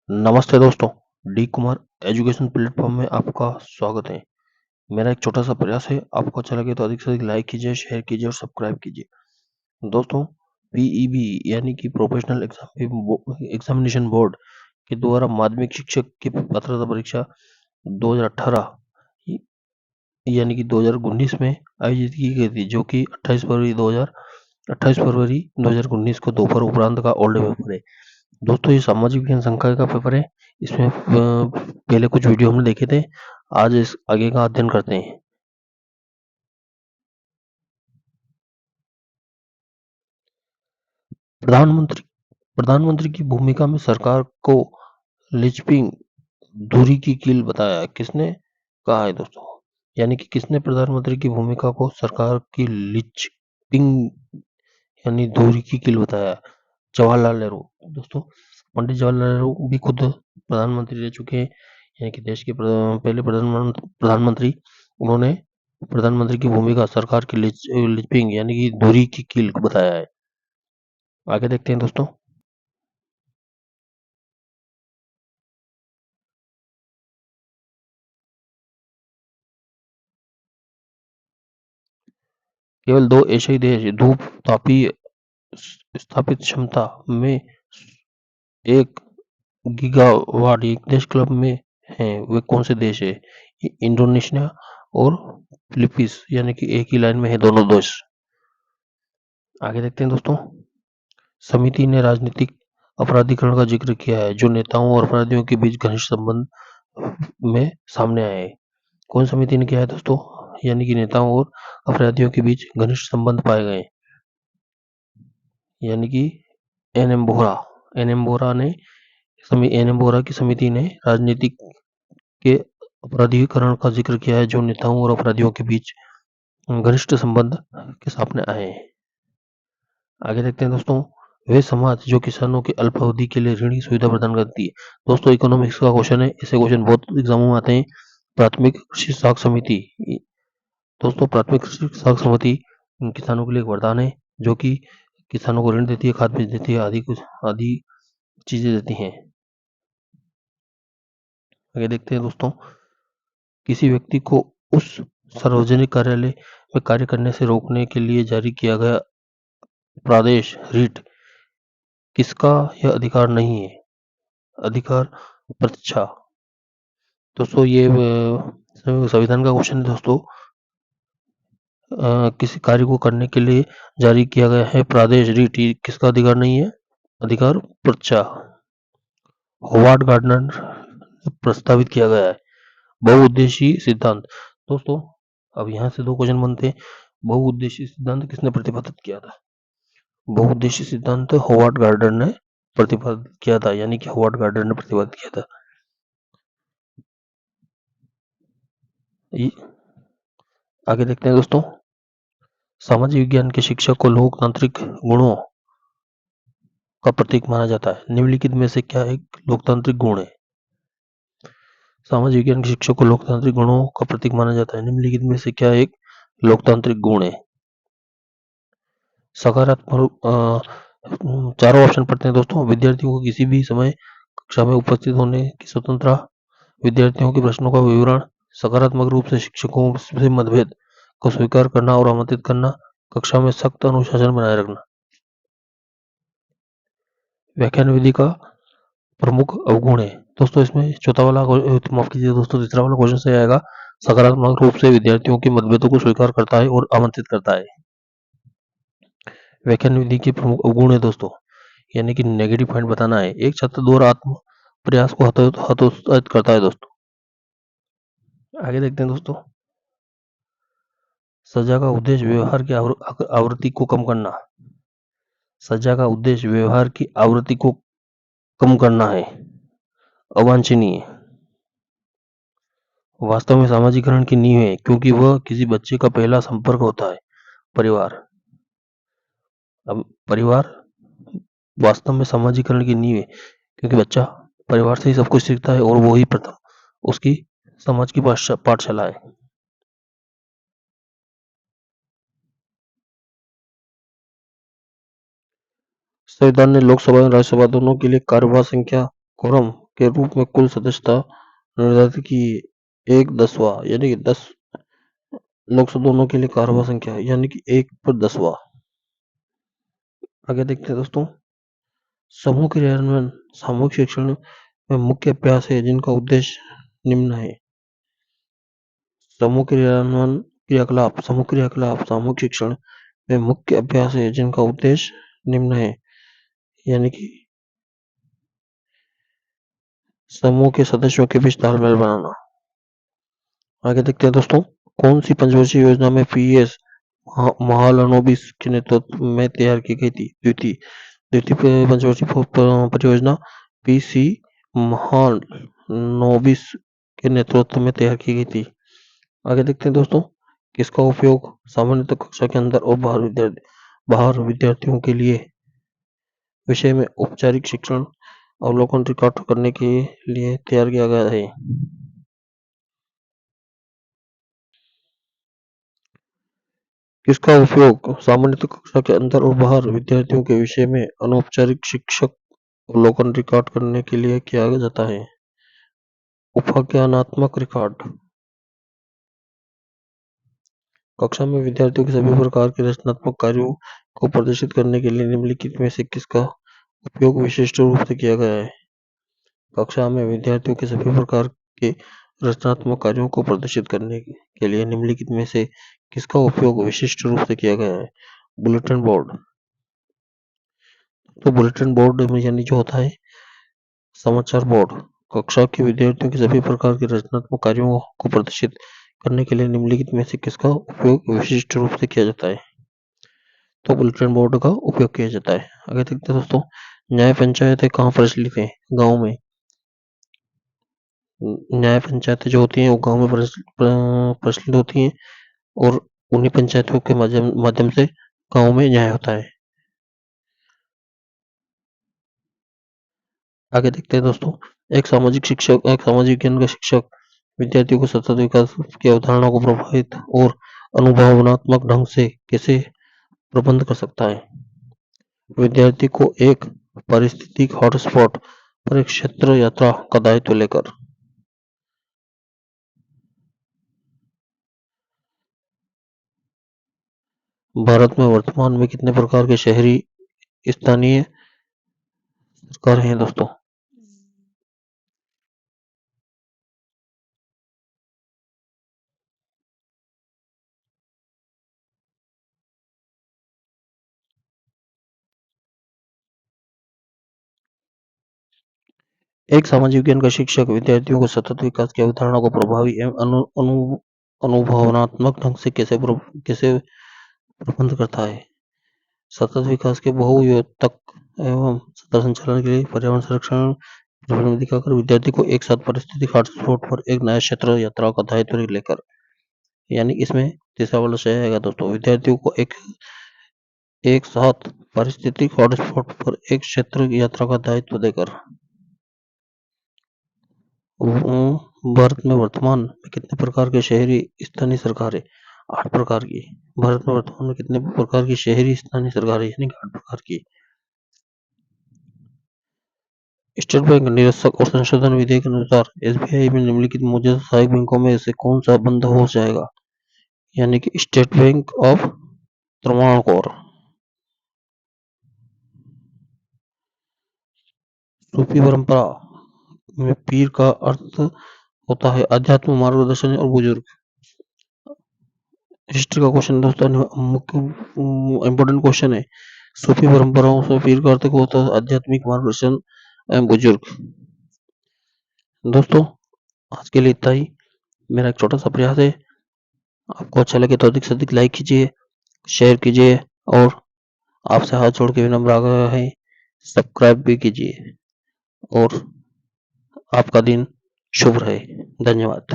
नमस्ते दोस्तों, D Kumar education platform में आपका स्वागत है। मेरा एक छोटा सा प्रयास है, आपको अच्छा लगे तो अधिक से अधिक लाइक कीजिए, शेयर कीजिए और सब्सक्राइब कीजिए। दोस्तों, पीईबी यानी कि प्रोफेशनल एग्जामिनेशन बोर्ड के द्वारा माध्यमिक शिक्षक की पात्रता परीक्षा 2018 यानी कि 2019 में आयोजित की गई थी, जो कि 28 फरवरी 2019 को दोपहर उपरांत का ओल्ड पेपर है। दोस्तों, ये सामाजिक विज्ञान संकाय का पेपर है। इसमें पहले कुछ वीडियो हमने देखे थे। आज इस आगे का अध्ययन करते हैं। प्रधानमंत्री प्रधानमंत्री की भूमिका में सरकार को लिंचिंग दूरी की कील बताया है। किसने कहा है दोस्तों? यानी कि किसने प्रधानमंत्री की भूमिका को सरकार की लिंचिंग यानी दूरी की कील बताया है? जवाहरलाल नेहरू। दोस्तों, पंडित जवाहरलाल नेहरू भी खुद प्रधानमंत्री रह चुके हैं, यानी कि देश के पहले प्रधानमंत्री। उन्होंने प्रधानमंत्री की भूमिका सरकार की लिंचिंग यानी कि दूरी की कील बताया है। आगे देखते हैं दोस्तों। केवल दो एशियाई देश धूप तापीय स्थापित क्षमता में 1 गीगावाट एक देश क्लब में हैं। वे कौन से देश है? इंडोनेशिया और फिलीपींस, यानी कि एक ही लाइन में है दोनों देश। आगे देखते हैं दोस्तों। समिति ने राजनीतिक अपराधीकरण का जिक्र किया है, जो नेताओं और अपराधियों के बीच घनिष्ठ संबंध में सामने आए हैं। कौन समिति ने किया है दोस्तों? यानी कि नेताओं और अपराधियों के बीच घनिष्ठ संबंध पाए गए, यानी कि एनएम बोहरा। एनएम बोहरा ने एनएम बोहरा की समिति ने राजनीतिक के अपराधीकरण का जिक्र किया है, जो नेताओं और अपराधियों के बीच घनिष्ठ संबंध के सामने आए हैं। आगे देखते हैं दोस्तों। वे समाज जो किसानों की अल्पावधि के लिए ऋण की सुविधा प्रदान करती है। दोस्तों, इकोनॉमिक्स का क्वेश्चन है, ऐसे क्वेश्चन बहुत एग्जामों में आते हैं। प्राथमिक कृषि साख समिति। दोस्तों, प्राथमिक कृषि साख समिति किसानों के लिए एक वरदान है, जो कि किसानों को ऋण देती है, खाद बीज देती है, आदि चीजें देती हैं। आगे देखते हैं दोस्तों। किसी व्यक्ति को उस सार्वजनिक कार्यालय में कार्य करने से रोकने के लिए जारी किया गया प्रादेश रीट किसका यह अधिकार नहीं है? अधिकार प्रतीक्षा। दोस्तों, ये संविधान का क्वेश्चन है दोस्तों। किसी कार्य को करने के लिए जारी किया गया है प्रादेश रीट, ये किसका अधिकार नहीं है? अधिकार प्रतीक्षा। होवार्ड गार्डनर ने प्रस्तावित किया गया है बहुउद्देशीय सिद्धांत। दोस्तों, अब यहाँ से दो क्वेश्चन बनते हैं। बहुउद्देशीय सिद्धांत किसने प्रतिपादित किया था? बहुउद्देशीय सिद्धांत होवार्ड गार्डनर ने प्रतिपादित किया था, यानी कि होवार्ड गार्डनर ने प्रतिपादित किया था। आगे देखते हैं दोस्तों। सामाजिक विज्ञान के शिक्षक को लोकतांत्रिक गुणों का प्रतीक माना जाता है। निम्नलिखित में से क्या एक लोकतांत्रिक गुण है? सामाजिक विज्ञान के शिक्षक को लोकतांत्रिक गुणों का प्रतीक माना जाता है। निम्नलिखित में से क्या एक लोकतांत्रिक गुण है? सकारात्मक चारों ऑप्शन पढ़ते हैं दोस्तों। विद्यार्थियों को किसी भी समय कक्षा में उपस्थित होने की स्वतंत्रता, विद्यार्थियों के प्रश्नों का विवरण, सकारात्मक रूप से शिक्षकों से मतभेद को स्वीकार करना और आमंत्रित करना, कक्षा में सख्त अनुशासन बनाए रखना। व्याख्यान विधि का प्रमुख अवगुण है। दोस्तों, इसमें चौथा वाला माफ कीजिए दोस्तों, तीसरा वाला क्वेश्चन सही आएगा। सकारात्मक रूप से विद्यार्थियों के मतभेदों को स्वीकार करता है और आमंत्रित करता है। व्याख्यान विधि के प्रमुख अवगुण है दोस्तों, यानी कि नेगेटिव पॉइंट बताना है। एक छात्र द्वारा आत्म प्रयास को हतोत्साहित करता है दोस्तों। आगे देखते हैं दोस्तों। सजा का उद्देश्य व्यवहार की आवृत्ति को कम करना। सजा का उद्देश्य व्यवहार की आवृत्ति को कम करना है, अवांछनीय। वास्तव में सामाजिकरण की नींव है, क्योंकि वह किसी बच्चे का पहला संपर्क होता है। परिवार। अब परिवार वास्तव में सामाजिकरण की नींव है, क्योंकि बच्चा परिवार से ही सब कुछ सीखता है और वो ही प्रथम उसकी समाज की पाठशाला है। संविधान ने लोकसभा और राज्यसभा दोनों के लिए कार्यवाह संख्या कोरम के रूप में कुल सदस्यता निर्धारित की। 1/10वां यानी कि 10 दोनों के लिए कारवा संख्या है, यानी कि 1/10वां। आगे देखते हैं दोस्तों, समूह क्रियान्वयन सामूहिक शिक्षण में मुख्य अभ्यास है जिनका उद्देश्य निम्न है। समूह क्रियाकलाप सामूहिक शिक्षण में मुख्य अभ्यास है जिनका उद्देश्य निम्न है, यानी कि समूह के सदस्यों के बीच तालमेल बनाना। आगे देखते हैं दोस्तों, कौन सी पंचवर्षीय योजना में पीएस महालनोबिस के नेतृत्व में तैयार की गई थी? द्वितीय पंचवर्षीय परियोजना पीसी महालनोबिस के नेतृत्व में तैयार की गई थी। आगे देखते हैं दोस्तों, किसका उपयोग सामान्यतः कक्षा के अंदर और बाहर विद्यार्थियों के लिए विषय में औपचारिक शिक्षण अवलोकन रिकॉर्ड करने के लिए तैयार किया गया है? किसका उपयोग सामान्यतः कक्षा के अंदर और बाहर विद्यार्थियों के विषय में अनौपचारिक शिक्षक अवलोकन रिकॉर्ड करने के लिए किया जाता है? उपज्ञानात्मक रिकॉर्ड। कक्षा में विद्यार्थियों के सभी प्रकार के रचनात्मक कार्यों को प्रदर्शित करने के लिए निम्नलिखित में से किसका उपयोग विशिष्ट रूप से किया गया है? कक्षा में विद्यार्थियों के सभी प्रकार के रचनात्मक कार्यों को प्रदर्शित करने के लिए निम्नलिखित में से किसका उपयोग विशिष्ट रूप से किया गया है? Bulletin board. तो बुलेटिन बोर्ड में यानी जो होता है समाचार बोर्ड, कक्षा के विद्यार्थियों के सभी प्रकार के रचनात्मक कार्यों को प्रदर्शित करने के लिए निम्नलिखित में से किसका उपयोग विशिष्ट रूप से किया जाता है? तो बुलेटिन बोर्ड का उपयोग किया जाता है। आगे देखते हैं दोस्तों, न्याय पंचायतें कहाँ प्रचलित है? गाँव में। न्याय पंचायतें जो होती हैं वो गाँव में प्रचलित होती हैं और उन्हीं पंचायतों के माध्यम से गाँव में न्याय होता है। आगे देखते हैं दोस्तों, एक सामाजिक ज्ञान का शिक्षक विद्यार्थियों को सतत विकास की अवधारणा को प्रभावित और अनुभवनात्मक ढंग से कैसे प्रबंध कर सकता है? विद्यार्थी को एक पारिस्थितिक हॉटस्पॉट पर एक क्षेत्र यात्रा का दायित्व लेकर। भारत में वर्तमान में कितने प्रकार के शहरी स्थानीय सरकार हैं दोस्तों? एक सामाजिक विज्ञान का शिक्षक विद्यार्थियों को सतत विकास की अवधारणा को प्रभावी एवं अनुभवनात्मक ढंग से कैसे प्रबंध करता है? सतत विकास के बहुयोजक एवं सतत संचालन के लिए पर्यावरण संरक्षण प्रबंध दिखाकर विद्यार्थी को एक साथ पारिस्थितिक हॉटस्पॉट पर एक नया क्षेत्र यात्रा का दायित्व लेकर, यानी इसमें तीसरा वाला सही आएगा दोस्तों। विद्यार्थियों को एक साथ पारिस्थितिक हॉटस्पॉट पर एक क्षेत्र यात्रा का दायित्व देकर। भारत में वर्तमान में कितने प्रकार के शहरी स्थानीय सरकारें? 8 प्रकार की। भारत में वर्तमान में कितने प्रकार की शहरी स्थानीय सरकारें यानी 8 प्रकार की। स्टेट बैंक निरक्षक और संशोधन विधेयक के अनुसार एसबीआई में निम्नलिखित मौजूदा सहायक बैंकों में से कौन सा बंद हो जाएगा? यानी कि स्टेट बैंक ऑफ त्रावणकोर। सूफी परंपरा में पीर का अर्थ होता है अध्यात्म, मार्गदर्शन और बुजुर्ग। हिस्ट्री का क्वेश्चन दोस्तों, मुख्य इंपॉर्टेंट क्वेश्चन है। सूफी परंपराओं से पीर का अर्थ होता है आध्यात्मिक मार्गदर्शन एवं बुजुर्ग। दोस्तों आज के लिए इतना ही। मेरा एक छोटा सा प्रयास है, आपको अच्छा लगे तो अधिक से अधिक लाइक कीजिए, शेयर कीजिए और आपसे हाथ जोड़ के विनम्र आग्रह है सब्सक्राइब भी कीजिए और आपका दिन शुभ रहे। धन्यवाद।